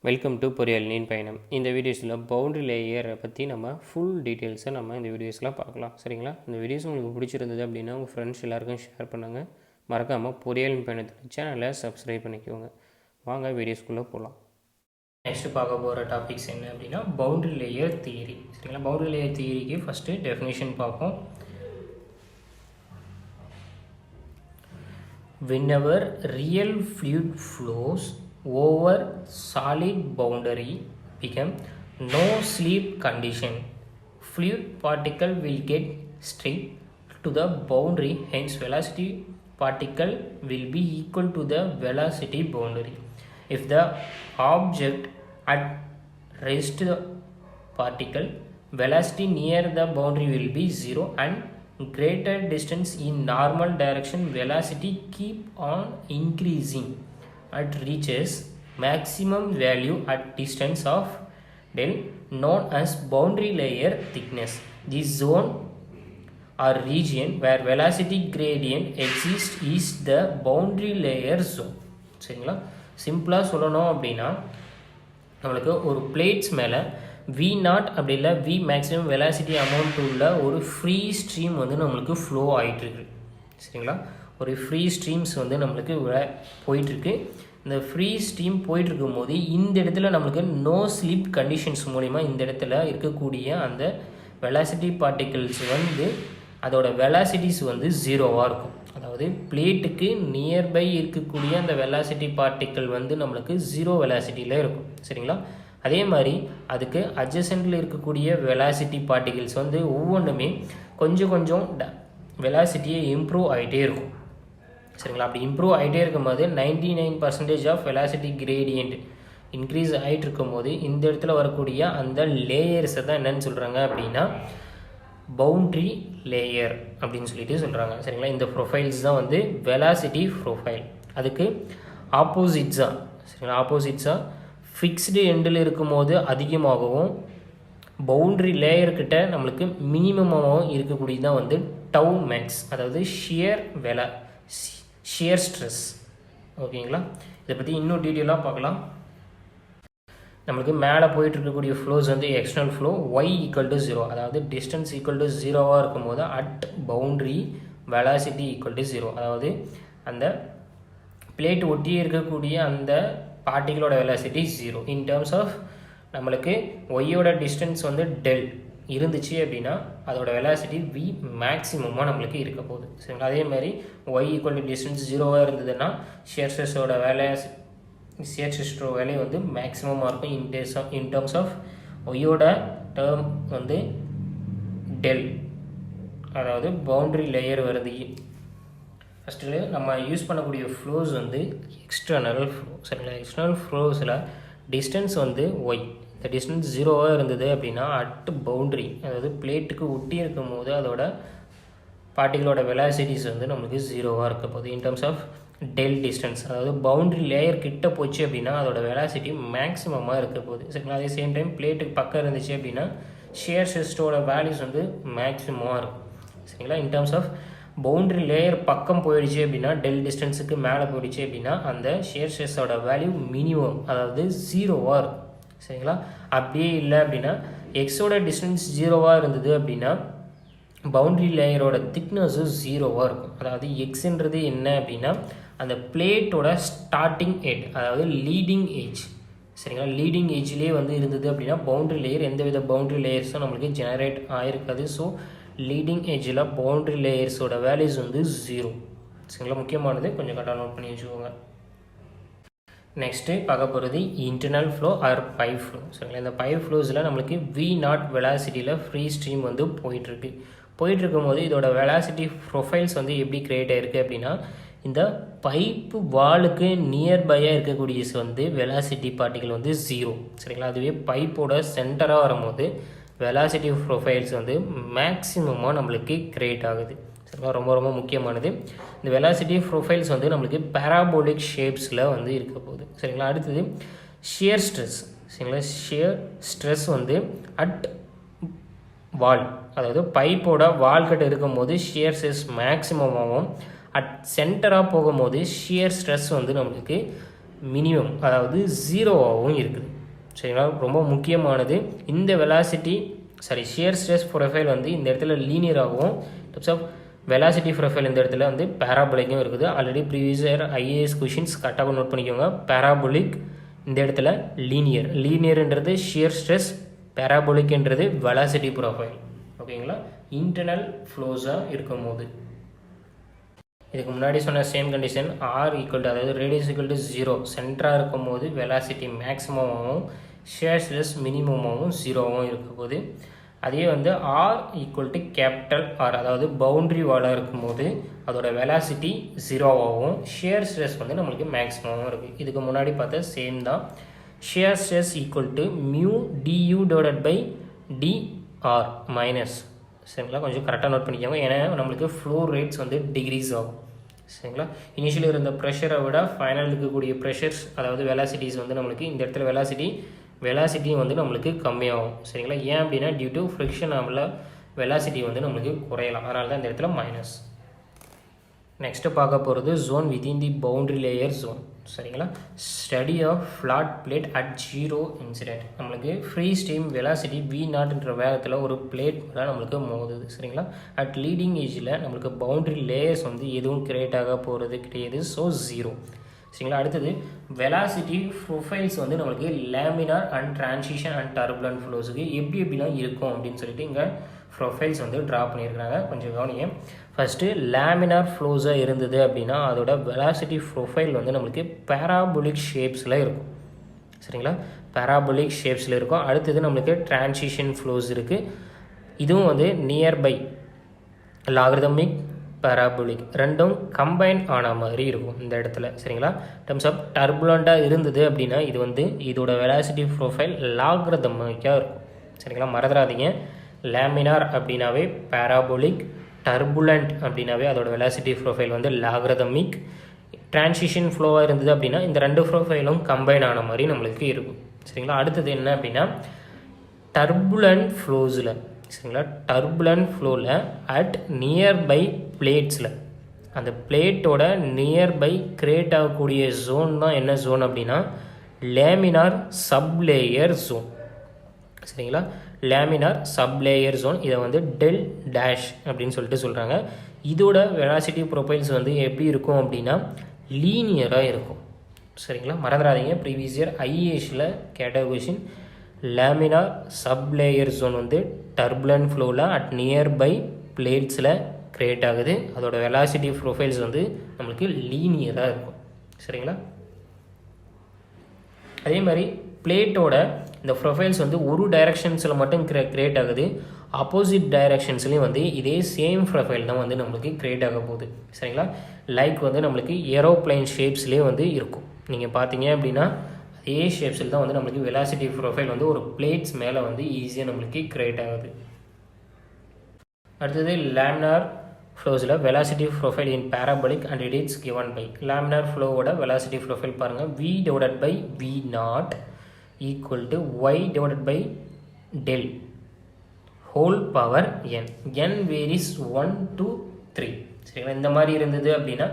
Welcome to poriyalaninpayanam. இந்த வீடியோஸில் boundary லேயரை பற்றி நம்ம ஃபுல் டீட்டெயில்ஸை நம்ம இந்த வீடியோஸில் பார்க்கலாம். சரிங்களா? இந்த வீடியோஸ் உங்களுக்கு பிடிச்சிருந்தது அப்படின்னா உங்கள் ஃப்ரெண்ட்ஸ் எல்லாருக்கும் ஷேர் பண்ணுங்கள். மறக்காமல் poriyalaninpayanam சேனலை சப்ஸ்கிரைப் பண்ணிக்கோங்க. வாங்க வீடியோஸ்குள்ளே போகலாம். நெக்ஸ்ட்டு பார்க்க போகிற டாபிக்ஸ் என்ன அப்படின்னா பவுண்டரி லேயர் தியரி. சரிங்களா? பவுண்டரி லேயர் தியரிக்கு ஃபஸ்ட்டு டெஃபினேஷன் பார்ப்போம். Whenever real fluid flows over solid boundary become no slip condition, fluid particle will get stripped to the boundary, hence velocity particle will be equal to the velocity boundary. If the object at rest particle velocity near the boundary will be 0 and greater distance in normal direction velocity keep on increasing at reaches maximum value at distance of del known as boundary layer thickness. This zone or region where velocity gradient exists is the boundary layer zone. சரிங்களா? சிம்பிளாக சொல்லணும் அப்படின்னா நம்மளுக்கு ஒரு plates மேலே V0 அப்படி இல்லை V maximum velocity amount உள்ள ஒரு ஃப்ரீ ஸ்ட்ரீம் வந்து நம்மளுக்கு ஃப்ளோ ஆகிட்டுருக்கு. சரிங்களா? ஒரு ஃப்ரீ ஸ்ட்ரீம்ஸ் வந்து நம்மளுக்கு போயிட்டுருக்கு. இந்த ஃப்ரீ ஸ்ட்ரீம் போயிட்டுருக்கும் போது இந்த இடத்துல நம்மளுக்கு நோ ஸ்லிப் கண்டிஷன்ஸ் மூலிமா இந்த இடத்துல இருக்கக்கூடிய அந்த வெலாசிட்டி பார்ட்டிகிள்ஸ் வந்து அதோட வெலாசிட்டிஸ் வந்து ஜீரோவாக இருக்கும். அதாவது பிளேட்டுக்கு நியர்பை இருக்கக்கூடிய அந்த வெலாசிட்டி பார்ட்டிக்கிள் வந்து நம்மளுக்கு ஜீரோ வெலாசிட்டியில் இருக்கும். சரிங்களா? அதே மாதிரி அதுக்கு அட்ஜசன்ட்டில் இருக்கக்கூடிய வெலாசிட்டி பார்ட்டிகிள்ஸ் வந்து ஒவ்வொன்றுமே கொஞ்சம் கொஞ்சம் வெலாசிட்டியை இம்ப்ரூவ் ஆகிட்டே இருக்கும். சரிங்களா? அப்படி இம்ப்ரூவ் ஆகிட்டே இருக்கும்போது 99% ஆஃப் வெலாசிட்டி கிரேடியன்ட் இன்க்ரீஸ் ஆகிட்டு இருக்கும்போது இந்த இடத்துல வரக்கூடிய அந்த லேயர்ஸை தான் என்னென்னு சொல்கிறாங்க அப்படின்னா பவுண்ட்ரி லேயர் அப்படின்னு சொல்லிட்டு சொல்கிறாங்க. சரிங்களா? இந்த ப்ரொஃபைல்ஸ் தான் வந்து வெலாசிட்டி ப்ரொஃபைல். அதுக்கு ஆப்போசிட்ஸாக சரிங்களா ஆப்போசிட்ஸாக ஃபிக்ஸ்டு எண்டில் இருக்கும்போது அதிகமாகவும் பவுண்ட்ரி லேயர்கிட்ட நம்மளுக்கு மினிமமாகவும் இருக்கக்கூடியது தான் வந்து டவு மேக்ஸ், அதாவது ஷியர் ஸ்ட்ரெஸ். ஓகேங்களா? இதை பற்றி இன்னும் டீட்டெயிலாக பார்க்கலாம். நம்மளுக்கு மேலே போயிட்டு இருக்கக்கூடிய ஃப்ளோஸ் வந்து external flow y equal to 0, அதாவது டிஸ்டன்ஸ் ஈக்குவல் டு 0வாக இருக்கும்போது at boundary velocity equal to 0, அதாவது அந்த பிளேட் ஒட்டியே இருக்கக்கூடிய அந்த பார்ட்டிகளோட வெலாசிட்டி 0 இன் டேர்ம்ஸ் ஆஃப் நம்மளுக்கு ஒய்யோட டிஸ்டன்ஸ் வந்து டெல் இருந்துச்சு அப்படின்னா அதோட வெலாசிட்டி v மேக்ஸிமமாக நம்மளுக்கு இருக்க போகுது. சரிங்களா? அதே மாதிரி ஒய் ஈக்குவல் டு டிஸ்டன்ஸ் 0வாக இருந்ததுன்னா ஷியர் ஸ்ட்ரெஸ்ஸோட வேலை வந்து மேக்ஸிமமாக இருக்கும் இன் டேர்ம்ஸ் ஆஃப் ஒய்யோட டேர்ம் வந்து டெல், அதாவது பவுண்ட்ரி லேயர் வருது. ஃபஸ்ட்டு நம்ம யூஸ் பண்ணக்கூடிய ஃப்ளோஸ் வந்து எக்ஸ்டர்னல் ஃப்ளோ. சரிங்களா? எக்ஸ்டர்னல் ஃப்ளோஸில் டிஸ்டன்ஸ் வந்து ஒய், இந்த டிஸ்டன்ஸ் 0வாக இருந்தது அப்படின்னா அட் பவுண்ட்ரி, அதாவது பிளேட்டுக்கு ஒட்டி இருக்கும் போது அதோட பார்ட்டிகளோட வெலாசிட்டிஸ் வந்து நம்மளுக்கு 0வாக இருக்க போகுது in terms of del distance, அதாவது பவுண்ட்ரி லேயர் கிட்ட போச்சு அப்படின்னா அதோட வெலாசிட்டி மேக்ஸிமமாக இருக்க போகுது. சரிங்களா? அதே சேம் டைம் பிளேட்டுக்கு பக்கம் இருந்துச்சு அப்படின்னா ஷியர் ஸ்ட்ரெஸ்ஸோட வேல்யூஸ் வந்து மேக்ஸிமமாக இருக்கும். சரிங்களா? In terms of boundary layer பக்கம் போயிடுச்சு அப்படின்னா டெல் டிஸ்டன்ஸுக்கு மேலே போயிடுச்சு அப்படின்னா அந்த ஷியர் ஸ்ட்ரெஸ்ஸோட வேல்யூ மினிமம், அதாவது 0வாக இருக்கும். சரிங்களா? அப்படியே இல்லை அப்படின்னா எக்ஸோட டிஸ்டன்ஸ் 0வாக இருந்தது அப்படின்னா பவுண்ட்ரி லேயரோட திக்னஸும் 0வாக இருக்கும். அதாவது எக்ஸுன்றது என்ன அப்படின்னா அந்த பிளேட்டோட ஸ்டார்டிங் எட், அதாவது லீடிங் ஏஜ். சரிங்களா? லீடிங் ஏஜ்லேயே வந்து இருந்தது அப்படின்னா பவுண்ட்ரி லேயர் எந்தவித பவுண்ட்ரி லேயர்ஸும் நம்மளுக்கு ஜெனரேட் ஆகிருக்காது. ஸோ லீடிங் ஏஜில் பவுண்ட்ரி லேயர்ஸோட வேல்யூஸ் வந்து 0. சரிங்களா? முக்கியமானது, கொஞ்சம் கரெக்டாக நோட் பண்ணி வச்சுக்கோங்க. நெக்ஸ்ட்டு பார்க்க போகிறது internal flow or pipe flow. சரிங்களா? இந்த பைப் ஃப்ளோஸில் நம்மளுக்கு V0 வெலாசிட்டியில் ஃப்ரீ ஸ்ட்ரீம் வந்து போயிட்டுருக்கும் போது இதோட வெலாசிட்டி ப்ரொஃபைல்ஸ் வந்து எப்படி க்ரியேட் ஆகிருக்கு அப்படின்னா இந்த பைப்பு வாலுக்கு நியர்பையாக இருக்கக்கூடிய வந்து வெலாசிட்டி பார்ட்டிகள் வந்து 0. சரிங்களா? அதுவே பைப்போட சென்டராக வரும்போது வெலாசிட்டி ப்ரொஃபைல்ஸ் வந்து மேக்ஸிமமாக நம்மளுக்கு க்ரியேட் ஆகுது. சரிங்களா? ரொம்ப ரொம்ப முக்கியமானது. இந்த வெலாசிட்டி ப்ரொஃபைல்ஸ் வந்து நம்மளுக்கு பேராபோலிக் ஷேப்ஸில் வந்து இருக்க போகுது. சரிங்களா? அடுத்தது ஷியர் ஸ்ட்ரெஸ். சரிங்களா? ஷியர் ஸ்ட்ரெஸ் வந்து அட் வால், அதாவது பைப்போட வால்கிட்ட இருக்கும்போது ஷியர் ஸ்ட்ரெஸ் மேக்ஸிமமாகவும் அட் சென்டராக போகும்போது ஷியர் ஸ்ட்ரெஸ் வந்து நம்மளுக்கு மினிமம் அதாவது ஜீரோவாகவும் இருக்குது. சரிங்களா, ரொம்ப முக்கியமானது. இந்த ஷியர் ஸ்ட்ரெஸ் ப்ரொஃபைல் வந்து இந்த இடத்துல லீனியராகவும், டைப்ஸ் ஆஃப் வெலாசிட்டி ப்ரொஃபைல் இந்த இடத்துல வந்து பேராபோலிக்கும் இருக்குது. Already previous year IAS questions கரெக்டாக நோட் பண்ணிக்கோங்க. பேராபோலிக் இந்த இடத்துல லீனியர்ன்றது ஷியர் ஸ்ட்ரெஸ், பேராபோலிக்ன்றது வெலாசிட்டி ப்ரொஃபைல். ஓகேங்களா, இன்டர்னல் ஃப்ளோஸாக இருக்கும் போது இதுக்கு முன்னாடி சொன்ன same condition r equal to, அதாவது ரேடியஸ் ஈக்குவல் டு 0 சென்டராக இருக்கும் போது வெலாசிட்டி மேக்ஸிமமாகவும் ஷியர் ஸ்ட்ரெஸ் மினிமமாகவும் 0வாகவும் இருக்கும் போது, அதே வந்து r equal to capital R, அதாவது பவுண்ட்ரி வாலாக இருக்கும்போது அதோட வெலாசிட்டி 0வாகவும் ஷியர் ஸ்ட்ரெஸ் வந்து நம்மளுக்கு மேக்ஸிமமாகவும் இருக்குது. இதுக்கு முன்னாடி பார்த்தா சேம் தான். Shear stress equal to mu du divided by dr minus. சரிங்களா, கொஞ்சம் கரெக்டாக நோட் பண்ணிக்கோங்க. ஏன்னா நம்மளுக்கு ஃப்ளோ ரேட்ஸ் வந்து டிகிரீஸ் ஆகும். சரிங்களா, இனிஷியலி இருந்த ப்ரெஷரை விட ஃபைனல் இருக்கக்கூடிய ப்ரெஷர்ஸ், அதாவது வெலாசிட்டிஸ் வந்து நம்மளுக்கு இந்த இடத்துல வெலாசிட்டியும் வந்து நம்மளுக்கு கம்மியாகும். சரிங்களா, ஏன் அப்படின்னா டியூ டு ஃப்ரிக்ஷன் வெலாசிட்டி வந்து நம்மளுக்கு குறையலாம். அதனால தான் இந்த இடத்துல மைனஸ். நெக்ஸ்ட்டு பார்க்க போகிறது zone within the boundary layer zone. சரிங்களா, study of flat plate at 0 incident. நம்மளுக்கு ஃப்ரீ ஸ்ட்ரீம் வெலாசிட்டி V0ன்ற வேகத்தில் ஒரு பிளேட் தான் நம்மளுக்கு மோதுது. சரிங்களா, அட் லீடிங் ஏஜில் நம்மளுக்கு பவுண்ட்ரி லேயர்ஸ் வந்து எதுவும் கிரியேட் ஆக போகிறது கிடையாது. ஸோ 0. சரிங்களா, அடுத்தது வெலாசிட்டி ப்ரொஃபைல்ஸ் வந்து நம்மளுக்கு laminar and transition and turbulent ஃப்ளோஸுக்கு எப்படிலாம் இருக்கும் அப்படின்னு சொல்லிட்டு இங்கே ப்ரொஃபைல்ஸ் வந்து ட்ரா பண்ணியிருக்கிறாங்க. கொஞ்சம் கவனிங்க. ஃபஸ்ட்டு லேமினார் ஃப்ளோஸாக இருந்தது அப்படின்னா அதோட வெலாசிட்டி ப்ரொஃபைல் வந்து நம்மளுக்கு பேராபோலிக் ஷேப்ஸில் இருக்கும். சரிங்களா, பேராபோலிக் ஷேப்ஸில் இருக்கும். அடுத்தது நம்மளுக்கு டிரான்சிஷன் ஃப்ளோஸ் இருக்குது. இதுவும் வந்து நியர்பை லாகரிதமிக் பேராபோலிக் ரெண்டும் கம்பைன் ஆன மாதிரி இருக்கும் இந்த இடத்துல. சரிங்களா, டர்ம்ஸ் ஆஃப் டர்புலண்ட்டாக இருந்தது அப்படின்னா இது வந்து இதோட வெலாசிட்டி ப்ரொஃபைல் லாகரிதமிக்காக இருக்கும். சரிங்களா, மறந்துடாதீங்க. லேமினார் அப்படின்னாவே பேராபோலிக், டர்புலண்ட் அப்படின்னாவே அதோட வெலாசிட்டி ப்ரொஃபைல் வந்து லாகரிதமிக். டிரான்சிஷன் ஃப்ளோவாக இருந்தது அப்படின்னா இந்த ரெண்டு ப்ரொஃபைலும் கம்பைன் ஆன மாதிரி நம்மளுக்கு இருக்கும். சரிங்களா, அடுத்தது என்ன அப்படின்னா டர்புலண்ட் ஃப்ளோஸில். சரிங்களா, டர்புலண்ட் ஃப்ளோவில் அட் நியர்பை பிளேட்ஸில், அந்த பிளேட்டோட நியர்பை கிரியேட் ஆகக்கூடிய ஜோன் தான் என்ன ஜோன் அப்படின்னா லேமினார் சப்லேயர் ஜோன். சரிங்களா, லேமினார் சப்லேயர் ஜோன். இதை வந்து டெல் டேஷ் அப்படின்னு சொல்லிட்டு சொல்கிறாங்க. இதோட வெலாசிட்டி ப்ரொஃபைல்ஸ் வந்து எப்படி இருக்கும் அப்படின்னா லீனியராக இருக்கும். சரிங்களா, மறந்துடாதீங்க. ப்ரீவியஸ் இயர் ஐஏஎஸில் கேட்ட கொஷின். லேமினார் சப்லேயர் ஜோன் வந்து டர்புலன்ட் ஃப்ளோவில் அட் நியர்பை பிளேட்ஸில் கிரியேட் ஆகுது. அதோட வெலாசிட்டி ப்ரொஃபைல்ஸ் வந்து நம்மளுக்கு லீனியராக இருக்கும். சரிங்களா, அதே மாதிரி பிளேட்டோட இந்த ப்ரொஃபைல்ஸ் வந்து ஒரு டைரக்ஷன்ஸில் மட்டும் கிரியேட் ஆகுது. ஆப்போசிட் டைரக்ஷன்ஸ்லேயும் வந்து இதே சேம் ப்ரொஃபைல் தான் வந்து நம்மளுக்கு கிரியேட் ஆக போகுது. சரிங்களா, லைக் வந்து நம்மளுக்கு ஏரோப்ளைன் ஷேப்ஸ்லேயே வந்து இருக்கும். நீங்கள் பார்த்தீங்க அப்படின்னா அதே ஷேப்ஸில் தான் வந்து நம்மளுக்கு வெலாசிட்டி ப்ரொஃபைல் வந்து ஒரு பிளேட்ஸ் மேலே வந்து ஈஸியாக நம்மளுக்கு கிரியேட் ஆகுது. அடுத்தது லேமினார் ஃப்ளோஸில் velocity profile in parabolic and it it's given by. Laminar ஃப்ளோவோட வெலாசிட்டி ப்ரொஃபைல் பாருங்கள். V/V0 equal to y divided by del whole power n varies 1 to 3. சரிங்களா, இந்த மாதிரி இருந்தது அப்படின்னா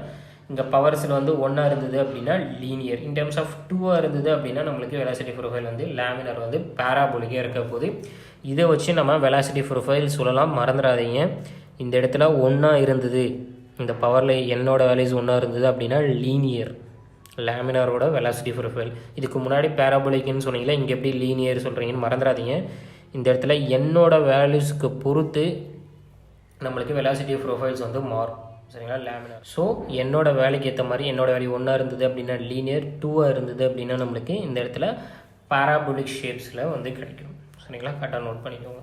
இங்கே பவர்ஸில் வந்து 1 இருந்தது அப்படின்னா லீனியர். இன் டர்ம்ஸ் ஆஃப் 2 இருந்தது அப்படின்னா நம்மளுக்கு வெலாசிட்டி ப்ரொஃபைல் வந்து லேமினார் வந்து பேராபோலிக்காக இருக்க போது. இதை வச்சு நம்ம வெலாசிட்டி ப்ரொஃபைல் சொல்லலாம். மறந்துடாதீங்க, இந்த இடத்துல 1 இருந்தது, இந்த பவரில் என்னோட வேல்யூஸ் 1 இருந்தது அப்படின்னா லீனியர் லேமினாரோட வெலாசிட்டி ப்ரொஃபைல். இதுக்கு முன்னாடி பேராபோலிக்னு சொன்னீங்களா, இங்கே எப்படி லீனியர் சொல்கிறீங்கன்னு மறந்துடாதீங்க. இந்த இடத்துல என்னோட வேல்யூஸ்க்கு பொறுத்து நம்மளுக்கு வெலாசிட்டி ப்ரொஃபைல்ஸ் வந்து மாறும். சரிங்களா, லேமினார். ஸோ என்னோட வேலைக்கு ஏற்ற மாதிரி என்னோட வேல்யூ 1 இருந்தது அப்படின்னா லீனியர், 2 இருந்தது அப்படின்னா நம்மளுக்கு இந்த இடத்துல பேராபோலிக் ஷேப்ஸில் வந்து கிடைக்கும். சரிங்களா, கரெக்டாக நோட் பண்ணிக்கோங்க.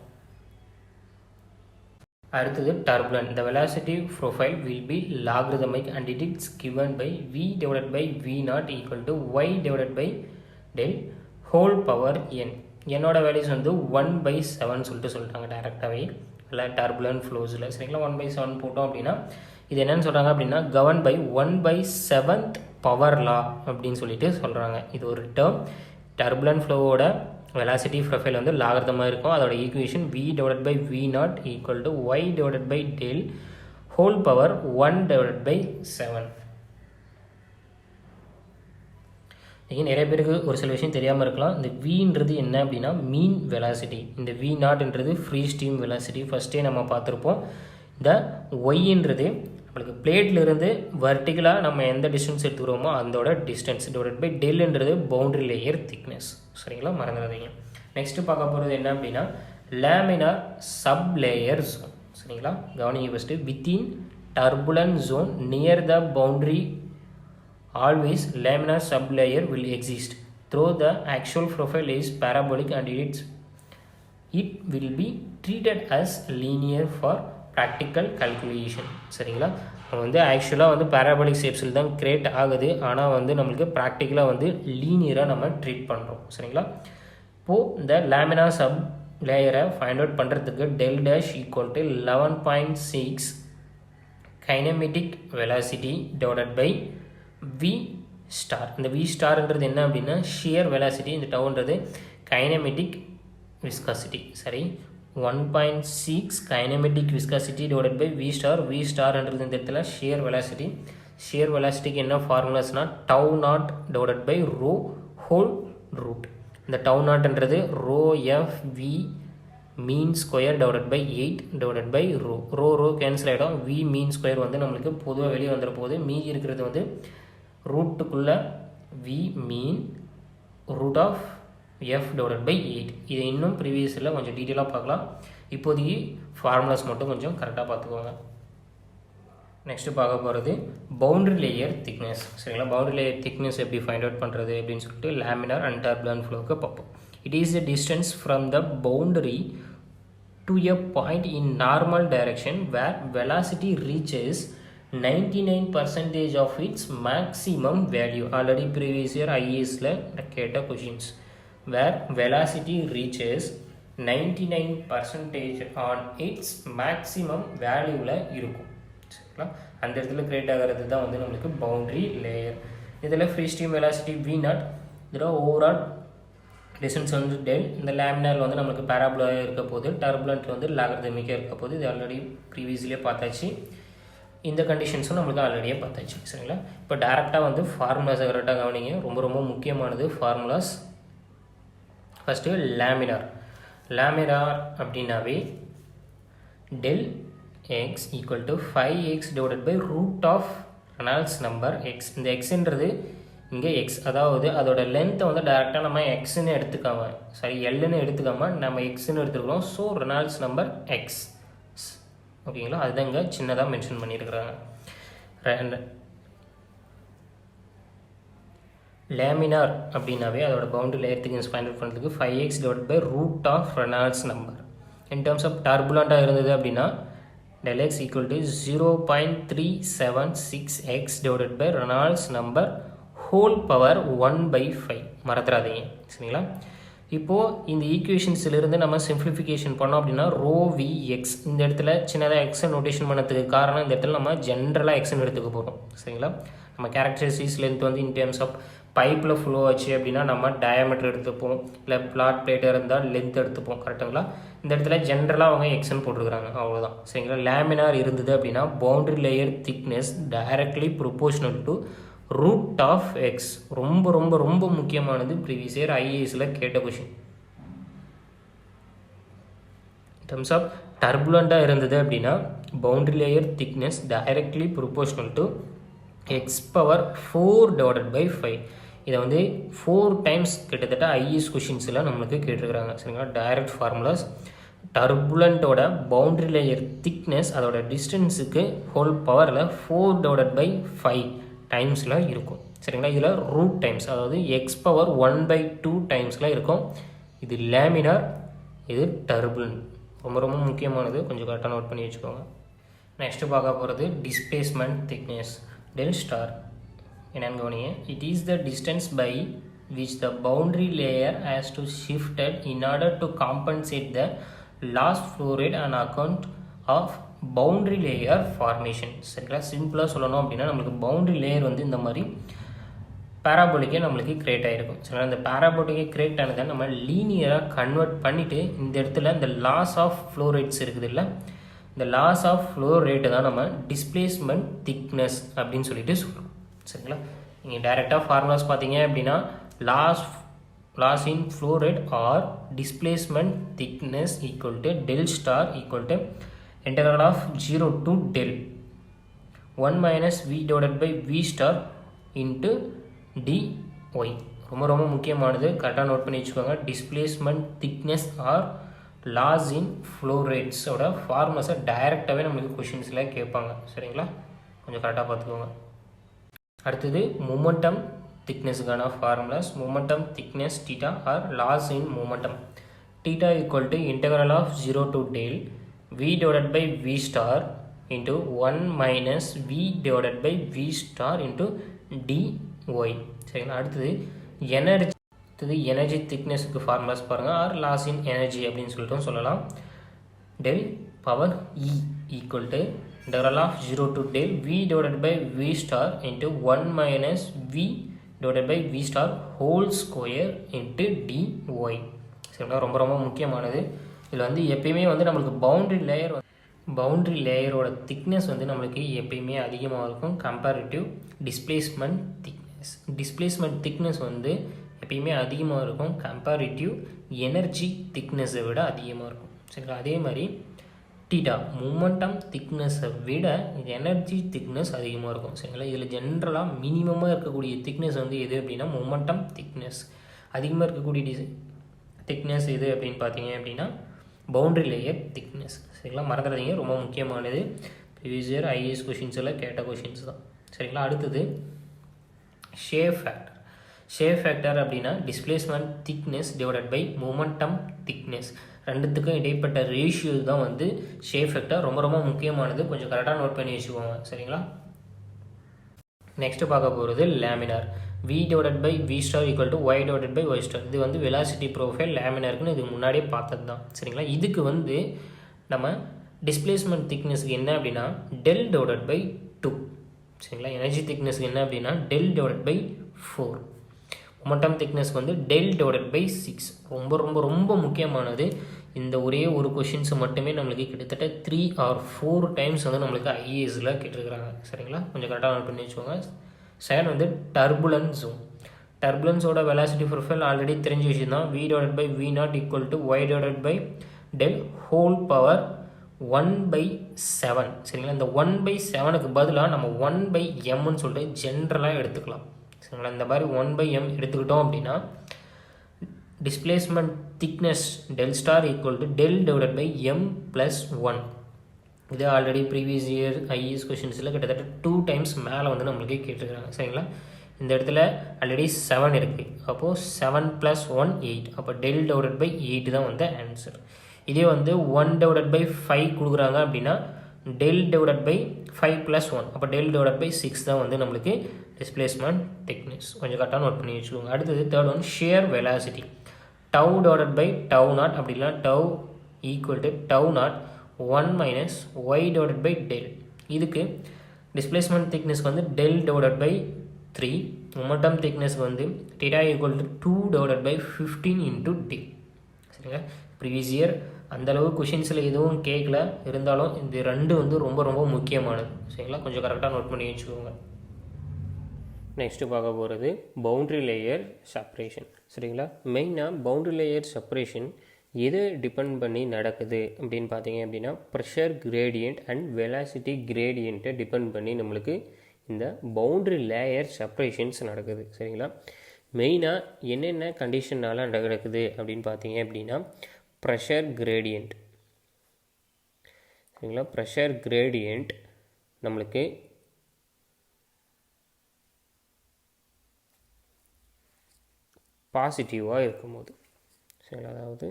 அடுத்தது turbulent. The velocity profile will be logarithmic and it is given by V/V0 equal to y divided by del whole power n. என்னோட வேல்யூஸ் வந்து 1/7 சொல்லிட்டாங்க டேரெக்டாகவே இல்லை டர்புலன்ட் ஃப்ளோஸில். சரிங்களா, 1/7 போட்டோம் அப்படின்னா இது என்னென்னு சொல்கிறாங்க அப்படின்னா கவர்ன் பை 1/7th பவர் லா அப்படின்னு சொல்லிட்டு சொல்கிறாங்க. இது ஒரு டேர்ம். டர்புலன்ட் ஃப்ளோவோட வெலாசிட்டி ப்ரொஃபைல் வந்து லாகரிதமாக இருக்கும். அதோட equation V/V0 equal to y divided by del whole power 1/7. இங்கே நிறைய பேருக்கு ஒரு சில விஷயம் தெரியாமல் இருக்கலாம். இந்த வின்றது என்ன அப்படின்னா மீன் வெலாசிட்டி. இந்த வி நாட்ன்றது ஃப்ரீ ஸ்ட்ரீம் வெலாசிட்டி ஃபஸ்ட்டே நம்ம பார்த்துருப்போம். இந்த ஒய்ன்றது நம்மளுக்கு பிளேட்லேருந்து வர்டிகலாக நம்ம எந்த டிஸ்டன்ஸ் எடுத்துக்கிறோமோ அதோட டிஸ்டன்ஸ் டிவைட் பை டெல்ன்றது பவுண்டரி லேயர் திக்னஸ். சரிங்களா, மறந்துடாதீங்க. நெக்ஸ்ட்டு பார்க்க போகிறது என்ன அப்படின்னா லேமினார் சப் லேயர் ஜோன். சரிங்களா, கவனிங்க first. Within turbulent zone near the boundary always laminar sublayer will exist though the actual profile is parabolic and it will be treated as linear for practical calculation. சரிங்களா, வந்து ஆக்சுவலாக வந்து parabolic ஷேப்ஸில் தான் create ஆகுது. ஆனால் வந்து நம்மளுக்கு ப்ராக்டிக்கலாக வந்து லீனியராக நம்ம ட்ரீட் பண்ணுறோம். சரிங்களா, இப்போது இந்த லேமினா சப் லேயரை ஃபைண்ட் அவுட் பண்ணுறதுக்கு del dash equal to 11.6 kinematic velocity divided by V star. இந்த வி ஸ்டார்ன்றது என்ன அப்படின்னா ஷியர் வெலாசிட்டி, இந்த டவுன்றது கைனமெட்டிக் விஸ்காசிட்டி. சரி, 1.6 kinematic viscosity divided by V star. V ஸ்டார்ன்றது இந்த இடத்துல ஷியர் வெலாசிட்டி. ஷியர் வெலாசிட்டிக்கு என்ன ஃபார்முலாஸ்னால் tau naught divided by rho whole root. இந்த டவு நாட்ன்றது rho F V mean square divided by 8 divided by rho. Rho cancel ஆகிடும். வி மீன் ஸ்கொயர் வந்து நம்மளுக்கு பொதுவாக வெளியே வந்துட போகுது. மீதி இருக்கிறது வந்து ரூட்டுக்குள்ளே V mean root of F divided by 8. இதை இன்னும் ப்ரீவியஸில் கொஞ்சம் டீட்டெயிலாக பார்க்கலாம். இப்போதைக்கு ஃபார்முலாஸ் மட்டும் கொஞ்சம் கரெக்டாக பார்த்துக்கோங்க. நெக்ஸ்ட்டு பார்க்க போகிறது பவுண்டரி லேயர் திக்னஸ். சரிங்களா, பவுண்டரி லேயர் திக்னஸ் எப்படி ஃபைண்ட் அவுட் பண்ணுறது அப்படின்னு சொல்லிட்டு லேமினார் அண்ட் டர்புலன்ட் ஃப்ளோவுக்கு பார்ப்போம். It is the distance from the boundary to a point in normal direction where velocity reaches 99% of its maximum value. Already previous year IASல கேட்ட questions. Where velocity reaches 99% on its maximum valueல இருக்கும். சரிங்களா, அந்த இடத்துல create ஆகிறது தான் வந்து நம்மளுக்கு boundary layer. இதில் free stream velocity V naught, இதில் ஓவரால் டிஸ்டன்ஸ் வந்து டெல். இந்த லேமினார் வந்து நம்மளுக்கு பேராபோலாக இருக்க போது, டர்புலண்ட் வந்து லாகரிதமிக்காக இருக்க போது. இது ஆல்ரெடி ப்ரீவியஸ்லேயே பார்த்தாச்சு. இந்த கண்டிஷன்ஸும் நம்மளுக்கு ஆல்ரெடியே பார்த்தாச்சு. சரிங்களா, இப்போ டேரெக்டாக வந்து ஃபார்முலாஸை கரெக்டாக கவனிங்க. ரொம்ப ரொம்ப முக்கியமானது ஃபார்முலாஸ். First laminar. லேமினார் அப்படின்னாவே del x equal to 5x divided by root of Reynolds number x. இந்த எக்ஸுன்றது இங்கே எக்ஸ், அதாவது அதோட லென்த்தை வந்து டேரெக்டாக நம்ம எக்ஸ்ன்னு எடுத்துக்காம, சரி எல்லுன்னு எடுத்துக்காமல் நம்ம எக்ஸ்ன்னு எடுத்துக்கிறோம். So Reynolds number X. ஓகேங்களா, அதுதான் இங்கே சின்னதாக மென்ஷன் பண்ணியிருக்கிறாங்க. லேமினார் அப்படின்னாவே அதோட boundary layer thickness find out பண்ணுறதுக்கு 5x divide by root of Reynolds number. In terms of டர்புலண்ட்டாக இருந்தது அப்படின்னா del x equal to 0.376x divided by Reynolds number whole power 1/5. மறந்துடாதீங்க. சரிங்களா, இப்போது இந்த ஈக்குவேஷன்ஸிலிருந்து நம்ம சிம்பிளிஃபிகேஷன் பண்ணோம் அப்படின்னா ரோ வி எக்ஸ். இந்த இடத்துல சின்னதாக எக்ஸை நோட்டேஷன் பண்ணதுக்கு காரணம் இந்த இடத்துல நம்ம ஜென்ரலாக எக்ஸ்ன்னு எடுத்துக்க போகிறோம். சரிங்களா, நம்ம கேரக்டரிஸ்டிக்ஸ் லென்த் வந்து இன் டேர்ம்ஸ் ஆஃப் பைப்பில் ஃப்ளோ ஆச்சு அப்படின்னா நம்ம டயாமீட்டர் எடுத்துப்போம், இல்லை பிளாட் பிளேட்டாக இருந்தால் லென்த் எடுத்துப்போம். கரெக்டுங்களா, இந்த இடத்துல ஜென்ரலாக அவங்க எக்ஸ்ன்னு போட்டிருக்கிறாங்க, அவ்வளோதான். சரிங்களா, லேமினார் இருந்தது அப்படின்னா boundary layer thickness directly proportional to root of x. ரொம்ப ரொம்ப ரொம்ப முக்கியமானது, ப்ரீவியஸ் இயர் ஐஏஎஸில் கேட்ட கொஷின். டர்ம்ஸ் ஆஃப் டர்புலண்ட்டாக இருந்தது அப்படின்னா boundary layer thickness directly proportional to x power 4 divided by 5. இதை வந்து 4 டைம்ஸ் கிட்டத்தட்ட ஐஏஎஸ் கொஷின்ஸில் நம்மளுக்கு கேட்டிருக்கிறாங்க. சரிங்களா, டைரக்ட் ஃபார்முலாஸ். டர்புலண்ட்டோட பவுண்டரி லேயர் திக்னஸ் அதோட டிஸ்டன்ஸுக்கு ஹோல் பவரில் 4 டிவைடட் பை 5 டைம்ஸில் இருக்கும். சரிங்களா, இதில் ரூட் டைம்ஸ், அதாவது எக்ஸ் பவர் 1/2 டைம்ஸில் இருக்கும். இது லேமினார், இது டர்புலண்ட். ரொம்ப ரொம்ப முக்கியமானது, கொஞ்சம் கரெக்டாக நோட் பண்ணி வச்சுக்கோங்க. நெக்ஸ்ட்டு பார்க்க போகிறது டிஸ்பிளேஸ்மெண்ட் திக்னஸ் del star. என்னன்னு கவனிங்க. It is the distance by which the boundary layer has to shifted in order to compensate the lost flow rate on account of boundary layer formation. சரிங்களா, சிம்பிளாக சொல்லணும் அப்படின்னா நம்மளுக்கு boundary layer வந்து இந்த மாதிரி பேராபோலிக்கே நம்மளுக்கு கிரியேட் ஆகிருக்கும். சரிங்களா, இந்த பேராபோலிக்கே கிரியேட் ஆனதை நம்ம லீனியராக கன்வெர்ட் பண்ணிவிட்டு இந்த இடத்துல இந்த லாஸ் ஆஃப் ஃப்ளோ ரேட்ஸ் இருக்குது இல்லை, இந்த லாஸ் ஆஃப் ஃப்ளோ ரேட்டு தான் நம்ம டிஸ்பிளேஸ்மெண்ட் திக்னஸ் அப்படின்னு சொல்லிட்டு சொல்கிறோம். சரிங்களா, நீங்கள் டைரெக்டாக ஃபார்முலாஸ் பார்த்தீங்க அப்படின்னா loss in flow rate or displacement thickness equal to del star equal to integral of 0 to del 1 minus v divided by v star into dy. ரொம்ப ரொம்ப முக்கியமானது, கரெக்டாக நோட் பண்ணி வச்சுக்கோங்க. Displacement thickness or loss in flow ரேட்ஸோட ஃபார்முலாஸை டைரெக்டாகவே நம்மளுக்கு கொஷின்ஸில் கேட்பாங்க. சரிங்களா, கொஞ்சம் கரெக்டாக பார்த்துக்கோங்க. அடுத்தது மொமெண்டம் திக்னஸுக்கான formulas. Momentum thickness theta or loss in momentum. Theta equal to integral of 0 to del v divided by v star into 1 minus v divided by v star into dy. சரிங்களா, அடுத்தது எனர்ஜி திக்னஸுக்கு formulas பாருங்கள். Or loss in energy அப்படின்னு சொல்லிட்டு சொல்லலாம். Del power E equal to integral of 0 to del v divided by v star into 1 minus v divided by v star whole square into dy. சரிங்களா, ரொம்ப ரொம்ப முக்கியமானது. இதில் வந்து எப்பயுமே வந்து நம்மளுக்கு பவுண்ட்ரி லேயரோட திக்னஸ் வந்து நம்மளுக்கு எப்பயுமே அதிகமாக இருக்கும் comparative displacement thickness. Displacement thickness வந்து எப்பயுமே அதிகமாக இருக்கும் கம்பேரிட்டிவ் எனர்ஜி திக்னஸை விட அதிகமாக இருக்கும். சரிங்களா, அதே மாதிரி டீட்டா மொமெண்டம் திக்னஸை விட எனர்ஜி திக்னஸ் அதிகமாக இருக்கும். சரிங்களா, இதில் ஜென்ரலாக மினிமமாக இருக்கக்கூடிய திக்னஸ் வந்து எது அப்படின்னா மொமெண்டம் திக்னஸ். அதிகமாக இருக்கக்கூடிய திக்னஸ் எது அப்படின்னு பார்த்தீங்க அப்படின்னா பவுண்ட்ரி லேயர் திக்னஸ். சரிங்களா, மறந்துடாதீங்க, ரொம்ப முக்கியமானது. ப்ரீவியஸ் இயர் ஐஏஎஸ் கொஷின்ஸ் எல்லாம் கேட்ட கொஷின்ஸ் தான். சரிங்களா, அடுத்தது ஷேப் ஃபேக்டர். ஷேப் ஃபேக்டர் அப்படின்னா displacement thickness divided by momentum thickness, ரெண்டுத்துக்கும் இடைப்பட்ட ரேஷியோ தான் வந்து ஷேப் ஃபேக்டர். ரொம்ப ரொம்ப முக்கியமானது, கொஞ்சம் கரெக்டாக நோட் பண்ணி வச்சுக்கோங்க. சரிங்களா, நெக்ஸ்ட் பார்க்க போகிறது laminar. v divided by v star equal to y divided by y star. இது வந்து வெலாசிட்டி ப்ரொஃபைல் லேமினாருக்குன்னு இதுக்கு முன்னாடியே பார்த்தது தான். சரிங்களா, இதுக்கு வந்து நம்ம டிஸ்பிளேஸ்மெண்ட் திக்னஸ்க்கு என்ன அப்படின்னா டெல் டிவைடட் பை 2. சரிங்களா, எனர்ஜி திக்னஸ்க்கு என்ன அப்படின்னா டெல் டிவைடட் பை 4. மொமெண்டம் திக்னஸ்க்கு வந்து டெல் டிவைடட் பை 6. ரொம்ப ரொம்ப ரொம்ப முக்கியமானது. இந்த ஒரே ஒரு கொஷின்ஸ் மட்டுமே நம்மளுக்கு கிட்டத்தட்ட 3 or 4 டைம்ஸ் வந்து நம்மளுக்கு ஐஏஎஸில் கேட்டிருக்கிறாங்க. சரிங்களா, கொஞ்சம் கரெக்டாக நோட் பண்ணி வச்சுக்கோங்க. செகண்ட் வந்து டர்புலன்ஸ் ஜோன். டர்புலன்ஸோட வெலாசிட்டி ப்ரொஃபைல் ஆல்ரெடி தெரிஞ்ச விஷயம் தான். v divided by v naught equal to y divided by del whole power 1/7. சரிங்களா, இந்த 1/7க்கு பதிலாக நம்ம 1/mன்னு சொல்லிட்டு ஜென்ரலாக எடுத்துக்கலாம். சரிங்களா, இந்த மாதிரி 1/m எடுத்துக்கிட்டோம் அப்படின்னா displacement thickness del star equal to del divided by m + 1. இது ஆல்ரெடி ப்ரீவியஸ் இயர் ஐஏஎஸ் கொஷின்ஸில் கிட்டத்தட்ட 2 டைம்ஸ் மேலே வந்து நம்மளுக்கு கேட்டிருக்கிறாங்க. சரிங்களா, இந்த இடத்துல ஆல்ரெடி 7 இருக்குது. அப்போது 7 + 1 8. அப்போ டெல் டிவைடட் பை 8 தான் வந்து ஆன்சர். இதே வந்து 1 டிவைடட் பை 5 கொடுக்குறாங்க அப்படின்னா டெல் டிவைடட் பை 5 + 1. அப்போ டெல் டிவைடட் பை 6 தான் வந்து நம்மளுக்கு டிஸ்பிளேஸ்மெண்ட் திக்னஸ். கொஞ்சம் கரெக்டாக நோட் பண்ணி வச்சுக்கோங்க. அடுத்தது third one shear velocity. Tau divided by tau naught, அப்படின்னா tau equal to tau naught 1 minus y divided by del. இதுக்கு டிஸ்பிளேஸ்மெண்ட் திக்னஸ்க்கு வந்து டெல் டிவைடட் பை 3. மொமெண்டம் திக்னஸ்க்கு வந்து theta equal to 2 divided by 15 into d. சரிங்களா, previous year அந்தளவு கொஷின்ஸில் எதுவும் கேட்கல, இருந்தாலும் இந்த ரெண்டு வந்து ரொம்ப ரொம்ப முக்கியமானது. சரிங்களா, கொஞ்சம் கரெக்டாக நோட் பண்ணி வச்சுக்கோங்க. நெக்ஸ்ட்டு பார்க்க போகிறது பவுண்ட்ரி லேயர் செப்பரேஷன். சரிங்களா, மெயினாக பவுண்ட்ரி லேயர் செப்பரேஷன் எது டிபெண்ட் பண்ணி நடக்குது அப்படின்னு பார்த்தீங்க அப்படின்னா ப்ரெஷர் கிரேடியன்ட் அண்ட் வெலாசிட்டி கிரேடியண்ட்டை டிபெண்ட் பண்ணி நம்மளுக்கு இந்த பவுண்ட்ரி லேயர் செப்பரேஷன்ஸ் நடக்குது. சரிங்களா, மெயினாக என்னென்ன கண்டிஷனால் நடக்குது அப்படின்னு பார்த்தீங்க அப்படின்னா ப்ரெஷர் கிரேடியண்ட். சரிங்களா, ப்ரெஷர் கிரேடியண்ட் நம்மளுக்கு பாசிட்டிவாக இருக்கும்போது, சரிங்களா, அதாவது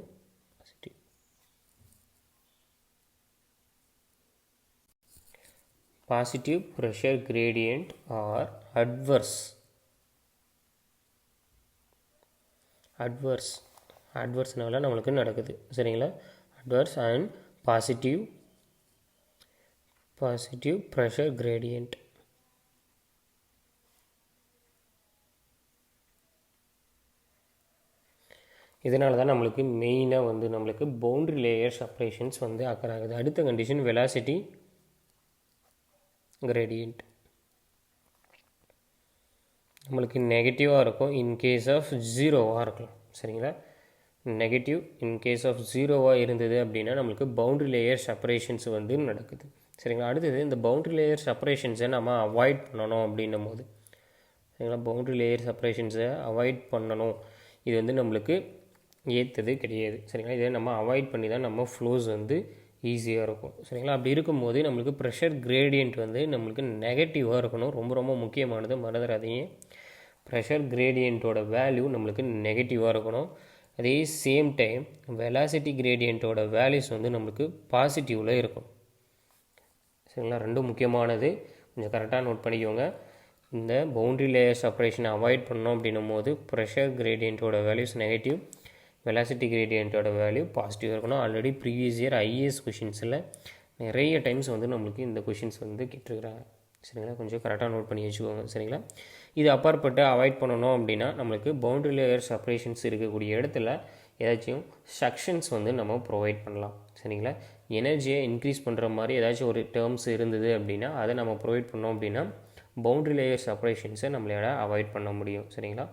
பாசிட்டிவ் ப்ரெஷர் கிரேடியண்ட் ஆர் அட்வர்ஸ்னால நம்மளுக்கு நடக்குது. சரிங்களா, adverse and positive pressure gradient. இதனால தான் நம்மளுக்கு மெயினாக வந்து நம்மளுக்கு பவுண்ட்ரி லேயர் செப்பரேஷன்ஸ் வந்து அக்கர் ஆகுது. அடுத்த கண்டிஷன் வெலாசிட்டி கிரேடியண்ட். நம்மளுக்கு நெகட்டிவாக இருக்கும், இன்கேஸ் ஆஃப் ஜீரோவாக இருக்கலாம். சரிங்களா? நெகட்டிவ் இன்கேஸ் ஆஃப் ஜீரோவாக இருந்தது அப்படின்னா நம்மளுக்கு பவுண்ட்ரி லேயர் செப்பரேஷன்ஸ் வந்து நடக்குது. சரிங்களா? அடுத்தது இந்த பவுண்ட்ரி லேயர் செப்பரேஷன்ஸை நம்ம அவாய்ட் பண்ணணும் அப்படின்னும் போது, சரிங்களா, பவுண்ட்ரி லேயர் செப்பரேஷன்ஸை அவாய்ட் பண்ணணும், இது வந்து நம்மளுக்கு ஏற்றது கிடையாது. சரிங்களா? இதை நம்ம அவாய்ட் பண்ணி தான் நம்ம ஃப்ளோஸ் வந்து ஈஸியாக இருக்கும். சரிங்களா? அப்படி இருக்கும்போது நம்மளுக்கு ப்ரெஷர் கிரேடியன்ட் வந்து நம்மளுக்கு நெகட்டிவாக இருக்கணும். ரொம்ப ரொம்ப முக்கியமானது, மறந்துடாதீங்க. ப்ரெஷர் கிரேடியண்ட்டோட வேல்யூ நம்மளுக்கு நெகட்டிவாக இருக்கணும். அதே சேம் டைம் வெலாசிட்டி கிரேடியண்ட்டோட வேல்யூஸ் வந்து நம்மளுக்கு பாசிட்டிவில் இருக்கும். சரிங்களா? ரெண்டும் முக்கியமானது, கொஞ்சம் கரெக்டாக நோட் பண்ணிக்கோங்க. இந்த பவுண்ட்ரி லேயர் செப்பரேஷனை அவாய்ட் பண்ணோம் அப்படின்னும் போது ப்ரெஷர் கிரேடியண்ட்டோட வேல்யூஸ் நெகட்டிவ், வெலாசிட்டி கிரேடியண்ட்டோட வேல்யூ பாசிட்டிவ் இருக்கணும். ஆல்ரெடி ப்ரீவியஸ் இயர் ஐஏஎஸ் கொஷின்ஸில் நிறைய டைம்ஸ் வந்து நம்மளுக்கு இந்த கொஷின்ஸ் வந்து கேட்டிருக்கிறாங்க. சரிங்களா? கொஞ்சம் கரெக்டாக நோட் பண்ணி வச்சுக்கோங்க. சரிங்களா? இது அப்பாற்பட்டு அவாய்ட் பண்ணணும் அப்படின்னா நம்மளுக்கு பவுண்ட்ரி லேயர் செப்பரேஷன்ஸ் இருக்கக்கூடிய இடத்துல ஏதாச்சும் செக்ஷன்ஸ் வந்து நம்ம ப்ரொவைட் பண்ணலாம். சரிங்களா? எனர்ஜியை இன்க்ரீஸ் பண்ணுற மாதிரி ஏதாச்சும் ஒரு டேர்ம்ஸ் இருந்தது அப்படின்னா அதை நம்ம ப்ரொவைட் பண்ணோம் அப்படின்னா பவுண்ட்ரி லேயர் செப்பரேஷன்ஸை நம்மளால் அவாய்ட் பண்ண முடியும். சரிங்களா?